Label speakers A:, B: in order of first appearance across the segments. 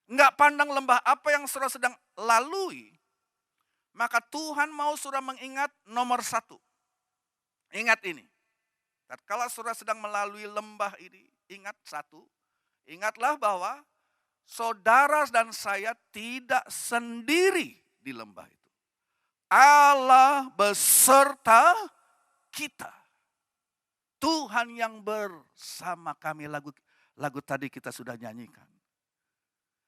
A: nggak pandang lembah apa yang saudara sedang lalui, maka Tuhan mau saudara mengingat nomor satu. Ingat ini, kalau saudara sedang melalui lembah ini, ingat satu, ingatlah bahwa saudara dan saya tidak sendiri di lembah itu. Allah beserta kita. Tuhan yang bersama kami, lagu tadi kita sudah nyanyikan.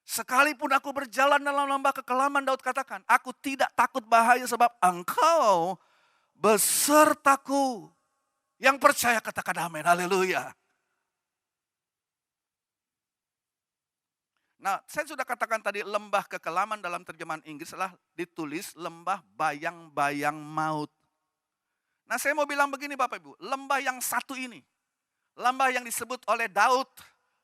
A: Sekalipun aku berjalan dalam lembah kekelaman, Daud katakan, aku tidak takut bahaya sebab engkau besertaku. Yang percaya katakan amin, haleluya. Nah, saya sudah katakan tadi lembah kekelaman dalam terjemahan Inggris adalah ditulis lembah bayang-bayang maut. Nah, saya mau bilang begini Bapak Ibu, lembah yang satu ini, lembah yang disebut oleh Daud,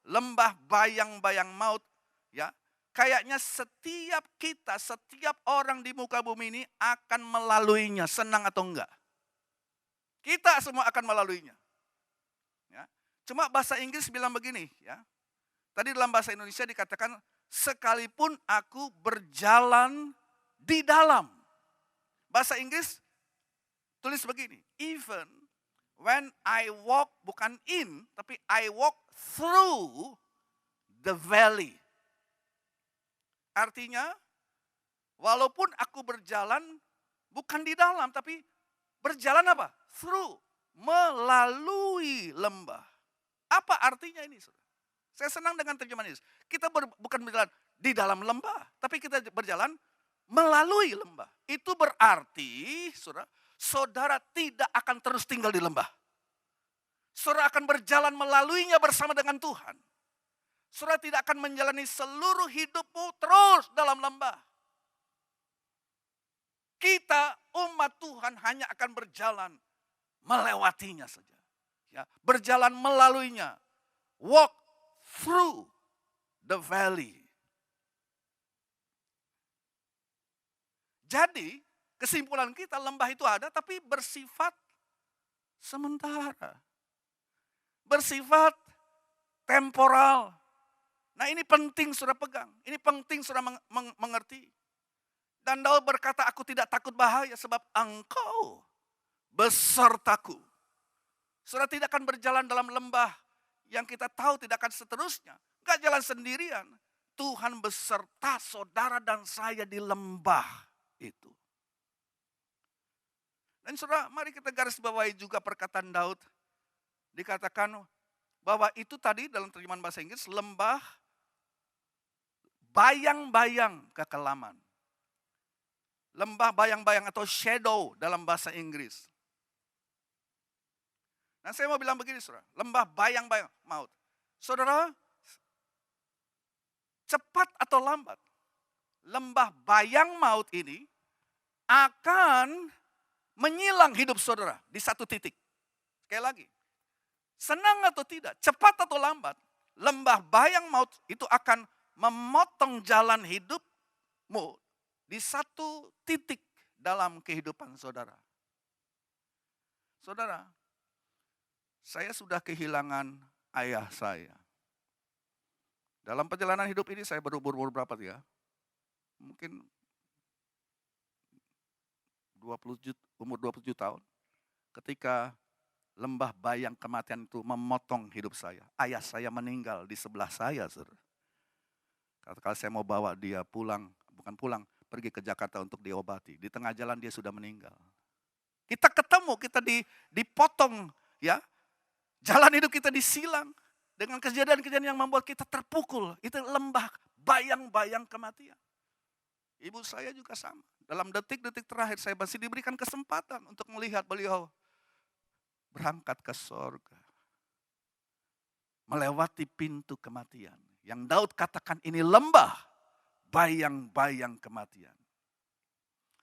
A: lembah bayang-bayang maut, ya, kayaknya setiap kita, setiap orang di muka bumi ini akan melaluinya, senang atau enggak. Kita semua akan melaluinya. Ya. Cuma bahasa Inggris bilang begini, ya. Tadi dalam bahasa Indonesia dikatakan, sekalipun aku berjalan di dalam. Bahasa Inggris tulis begini, even when I walk, bukan in, tapi I walk through the valley. Artinya, walaupun aku berjalan bukan di dalam, tapi berjalan apa? Through, melalui lembah. Apa artinya ini, saudara? Saya senang dengan terjemahan ini. Kita bukan berjalan di dalam lembah, tapi kita berjalan melalui lembah. Itu berarti, saudara tidak akan terus tinggal di lembah. Saudara akan berjalan melaluinya bersama dengan Tuhan. Saudara tidak akan menjalani seluruh hidupmu terus dalam lembah. Kita umat Tuhan hanya akan berjalan melewatinya saja. Ya, berjalan melaluinya. Walk through the valley. Jadi kesimpulan kita lembah itu ada tapi bersifat sementara. Bersifat temporal. Nah ini penting saudara pegang. Ini penting saudara mengerti. Dan Daud berkata, aku tidak takut bahaya sebab engkau besertaku. Saudara tidak akan berjalan dalam lembah yang kita tahu tidak akan seterusnya. Enggak jalan sendirian. Tuhan beserta saudara dan saya di lembah itu. Dan saudara, mari kita garis bawahi juga perkataan Daud. Dikatakan bahwa itu tadi dalam terjemahan bahasa Inggris, lembah bayang-bayang kekelaman. Lembah bayang-bayang atau shadow dalam bahasa Inggris. Nah saya mau bilang begini saudara, lembah bayang-bayang maut. Saudara, cepat atau lambat, lembah bayang maut ini akan menyilang hidup saudara di satu titik. Sekali lagi, senang atau tidak, cepat atau lambat, lembah bayang maut itu akan memotong jalan hidupmu di satu titik dalam kehidupan saudara. Saudara, saya sudah kehilangan ayah saya. Dalam perjalanan hidup ini saya berumur berapa ya? Mungkin umur 27 tahun. Ketika lembah bayang kematian itu memotong hidup saya. Ayah saya meninggal di sebelah saya, saudara. Kalau saya mau bawa dia pulang, bukan pulang, pergi ke Jakarta untuk diobati. Di tengah jalan dia sudah meninggal. Kita ketemu, kita dipotong, ya. Jalan hidup kita disilang dengan kejadian-kejadian yang membuat kita terpukul. Itu lembah bayang-bayang kematian. Ibu saya juga sama. Dalam detik-detik terakhir saya masih diberikan kesempatan untuk melihat beliau berangkat ke sorga. Melewati pintu kematian. Yang Daud katakan ini lembah bayang-bayang kematian.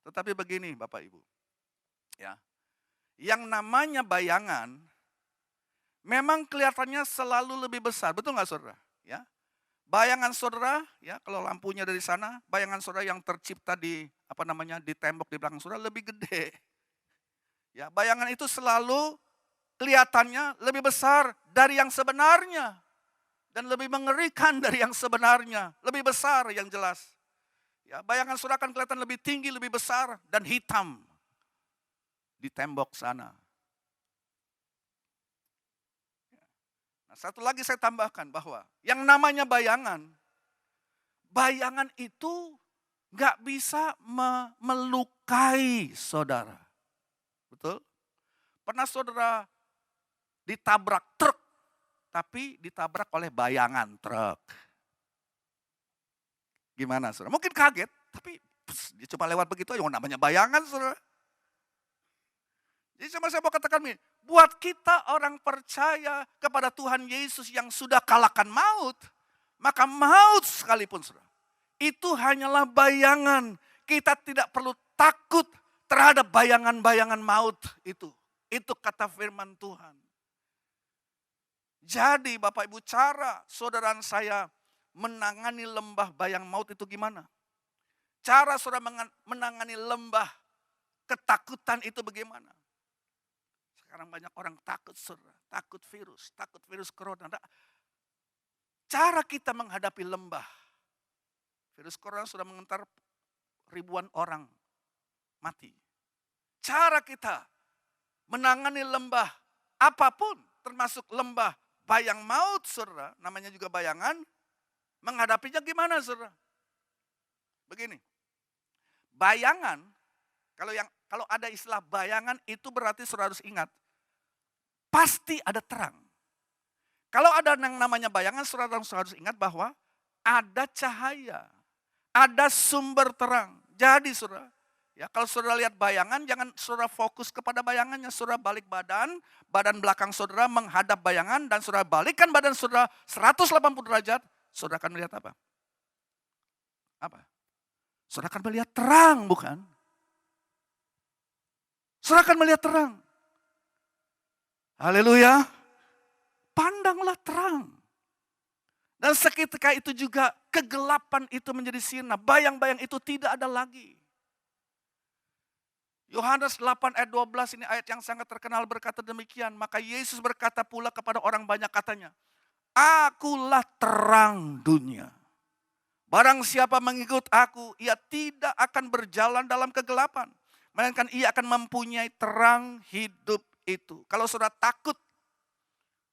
A: Tetapi begini Bapak Ibu. Ya. Yang namanya bayangan memang kelihatannya selalu lebih besar. Betul nggak saudara? Ya. Bayangan saudara, ya kalau lampunya dari sana, bayangan saudara yang tercipta di di tembok di belakang saudara lebih gede. Ya, bayangan itu selalu kelihatannya lebih besar dari yang sebenarnya. dan lebih mengerikan dari yang sebenarnya, lebih besar yang jelas. Ya, bayangan saudara akan kelihatan lebih tinggi, lebih besar dan hitam di tembok sana. Nah, satu lagi saya tambahkan bahwa yang namanya bayangan itu nggak bisa melukai saudara. Betul? Pernah saudara ditabrak truk, tapi ditabrak oleh bayangan truk. Gimana saudara? Mungkin kaget, tapi dia cuma lewat begitu aja, namanya bayangan saudara. Jadi saya mau katakan ini, buat kita orang percaya kepada Tuhan Yesus yang sudah kalahkan maut, maka maut sekalipun saudara, itu hanyalah bayangan. Kita tidak perlu takut terhadap bayangan-bayangan maut itu. Itu kata firman Tuhan. Jadi Bapak Ibu, cara saudara saya menangani lembah bayang maut itu gimana? Cara saudara menangani lembah ketakutan itu bagaimana? Sekarang banyak orang takut saudara, takut virus corona. Cara kita menghadapi lembah, virus corona sudah mengentar ribuan orang mati. Cara kita menangani lembah apapun, termasuk lembah bayang maut saudara, namanya juga bayangan, menghadapinya gimana saudara? Begini, bayangan, kalau ada istilah bayangan itu berarti saudara harus ingat, pasti ada terang. Kalau ada yang namanya bayangan, saudara harus ingat bahwa ada cahaya, ada sumber terang. Jadi saudara, ya kalau saudara lihat bayangan, jangan saudara fokus kepada bayangannya. Saudara balik badan belakang saudara menghadap bayangan, dan saudara balikkan badan saudara 180 derajat, saudara akan melihat apa? Apa? Saudara akan melihat terang, bukan? Saudara akan melihat terang. Haleluya. Pandanglah terang. Dan seketika itu juga kegelapan itu menjadi sirna. Bayang-bayang itu tidak ada lagi. Yohanes 8 ayat 12 ini ayat yang sangat terkenal berkata demikian. Maka Yesus berkata pula kepada orang banyak katanya, Akulah terang dunia. Barang siapa mengikut aku, ia tidak akan berjalan dalam kegelapan. Melainkan ia akan mempunyai terang hidup itu. Kalau saudara takut,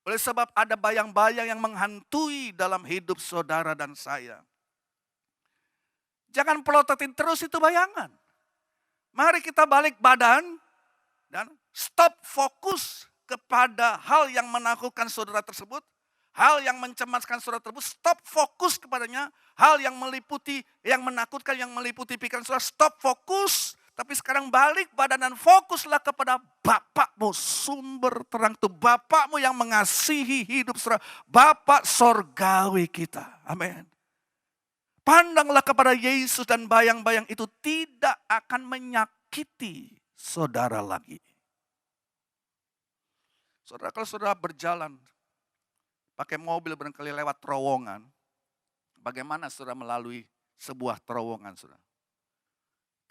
A: oleh sebab ada bayang-bayang yang menghantui dalam hidup saudara dan saya, jangan pelototin terus itu bayangan. Mari kita balik badan dan stop fokus kepada hal yang menakutkan saudara tersebut, hal yang mencemaskan saudara tersebut, stop fokus kepadanya, hal yang meliputi, yang menakutkan, yang meliputi pikiran saudara, stop fokus. Tapi sekarang balik badan dan fokuslah kepada Bapakmu, sumber terang itu. Bapakmu yang mengasihi hidup saudara, Bapak sorgawi kita. Amin. Pandanglah kepada Yesus dan bayang-bayang itu tidak akan menyakiti saudara lagi. Saudara, kalau saudara berjalan pakai mobil barangkali lewat terowongan, bagaimana saudara melalui sebuah terowongan saudara?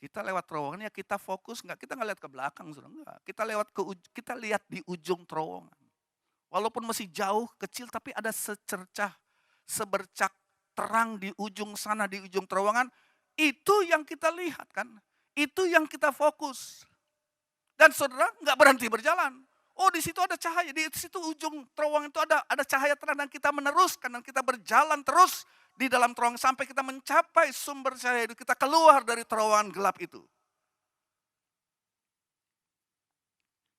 A: Kita lewat terowongan ya kita fokus, kita nggak lihat ke belakang saudara, enggak. Kita lihat di ujung terowongan. Walaupun masih jauh, kecil, tapi ada sebercak terang di ujung sana, di ujung terowongan. Itu yang kita lihat kan, itu yang kita fokus. Dan saudara nggak berhenti berjalan. Oh, di situ ada cahaya, di situ ujung terowongan itu ada cahaya terang, dan kita meneruskan dan kita berjalan terus di dalam terowongan sampai kita mencapai sumber cahaya itu, kita keluar dari terowongan gelap itu.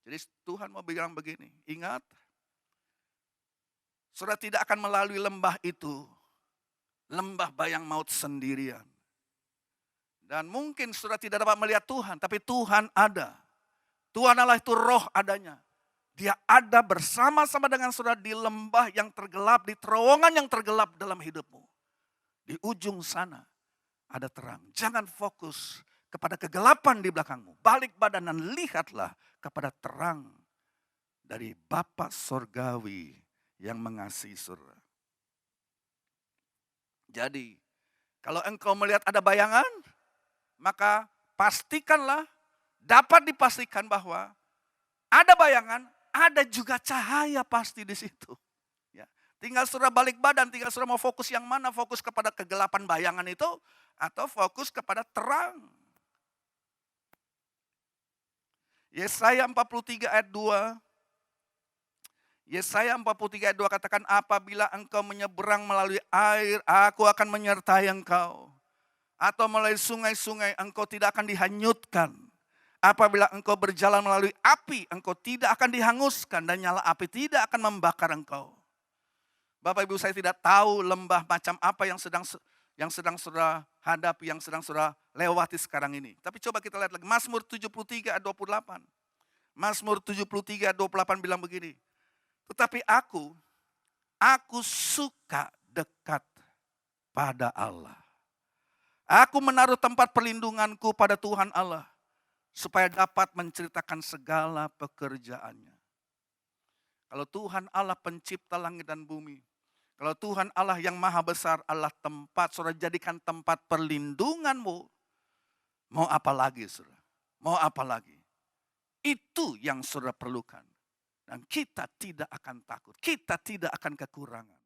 A: Jadi Tuhan mau bilang begini, ingat, saudara tidak akan melalui lembah itu, lembah bayang maut sendirian. Dan mungkin saudara tidak dapat melihat Tuhan, tapi Tuhan ada. Tuhan Allah itu roh adanya. Dia ada bersama-sama dengan saudara di lembah yang tergelap, di terowongan yang tergelap dalam hidupmu. Di ujung sana ada terang. Jangan fokus kepada kegelapan di belakangmu. Balik badan dan lihatlah kepada terang dari Bapa Sorgawi yang mengasihi saudara. Jadi, kalau engkau melihat ada bayangan, maka pastikanlah, dapat dipastikan bahwa ada bayangan, ada juga cahaya pasti di situ. Ya. Tinggal saudara balik badan, tinggal saudara mau fokus yang mana, fokus kepada kegelapan bayangan itu, atau fokus kepada terang. Yesaya 43 ayat 2. Yesaya 43 ayat 2 katakan, apabila engkau menyeberang melalui air, aku akan menyertai engkau. Atau melalui sungai-sungai, engkau tidak akan dihanyutkan. Apabila engkau berjalan melalui api, engkau tidak akan dihanguskan dan nyala api tidak akan membakar engkau. Bapak Ibu, saya tidak tahu lembah macam apa yang sedang saudara hadapi, yang sedang saudara lewati sekarang ini. Tapi coba kita lihat lagi, Mazmur 73 ayat 28. Mazmur 73 ayat 28 bilang begini, tetapi aku suka dekat pada Allah. Aku menaruh tempat perlindunganku pada Tuhan Allah, supaya dapat menceritakan segala pekerjaannya. Kalau Tuhan Allah pencipta langit dan bumi, kalau Tuhan Allah yang maha besar adalah tempat, saudara jadikan tempat perlindunganmu, mau apa lagi saudara? Mau apa lagi? Itu yang saudara perlukan. Dan kita tidak akan takut, kita tidak akan kekurangan.